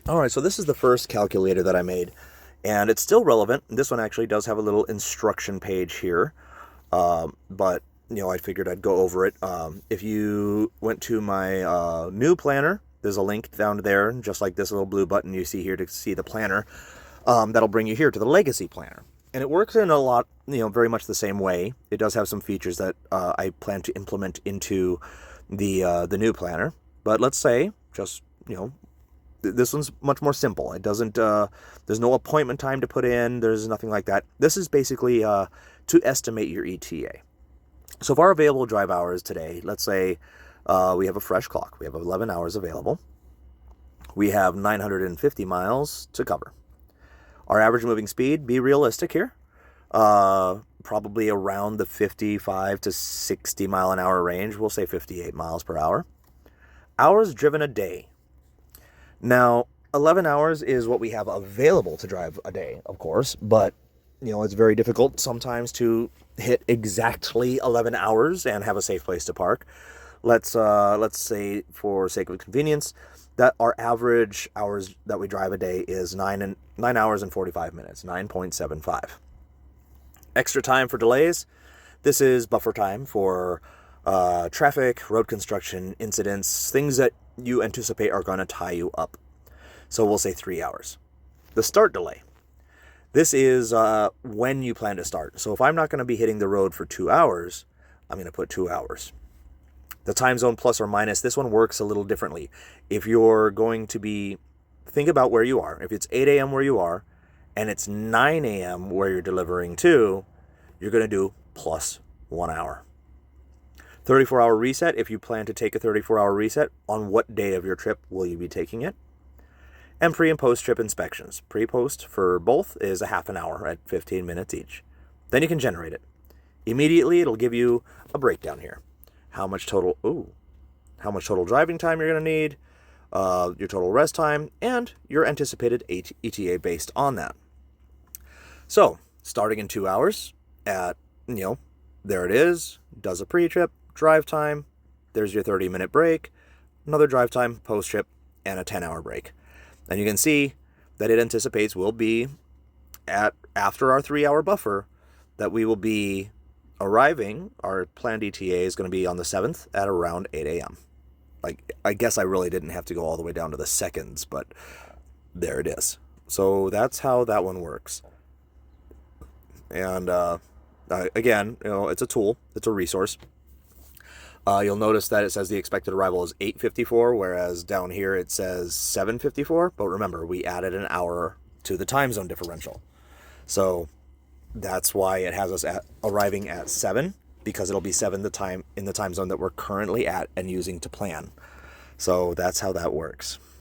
All right, so this is the first calculator that I made, and it's still relevant. This one actually does have a little instruction page here, but I figured I'd go over it. If you went to my new planner, there's a link down there, just like this little blue button you see here to see the planner. That'll bring you here to the legacy planner, and it works in a lot, very much the same way. It does have some features that I plan to implement into the new planner, but let's say just this one's much more simple. It doesn't, there's no appointment time to put in. There's nothing like that. This is basically to estimate your ETA. So if our available drive hours today, let's say we have a fresh clock. We have 11 hours available. We have 950 miles to cover. Our average moving speed, be realistic here, probably around the 55 to 60 mile an hour range. We'll say 58 miles per hour. Hours driven a day. Now, 11 hours is what we have available to drive a day, of course, but, it's very difficult sometimes to hit exactly 11 hours and have a safe place to park. Let's say, for sake of convenience, that our average hours that we drive a day is 9 hours and 45 minutes, 9.75. Extra time for delays. This is buffer time for traffic, road construction, incidents, things that you anticipate are going to tie you up. So we'll say 3 hours. The start delay. This is when you plan to start. So if I'm not going to be hitting the road for 2 hours, I'm going to put 2 hours. The time zone plus or minus, this one works a little differently. If you're going to be, think about where you are. If it's 8 a.m. where you are, and it's 9 a.m. where you're delivering to, you're going to do plus 1 hour. 34-hour reset, if you plan to take a 34-hour reset, on what day of your trip will you be taking it? And pre- and post-trip inspections. Pre-post for both is a half an hour at 15 minutes each. Then you can generate it. Immediately, it'll give you a breakdown here. How much total driving time you're going to need, your total rest time, and your anticipated ETA based on that. So, starting in 2 hours at, there it is, does a pre-trip, drive time, there's your 30-minute break, another drive time, post-trip, and a 10-hour break. And you can see that it anticipates we'll be after our 3-hour buffer, that we will be arriving, our planned ETA is going to be on the 7th at around 8 a.m. I guess I really didn't have to go all the way down to the seconds, but there it is. So that's how that one works. And again, it's a tool, it's a resource. You'll notice that it says the expected arrival is 8:54, whereas down here it says 7:54. But remember, we added an hour to the time zone differential. So that's why it has us arriving at 7, because it'll be 7 the time in the time zone that we're currently at and using to plan. So that's how that works.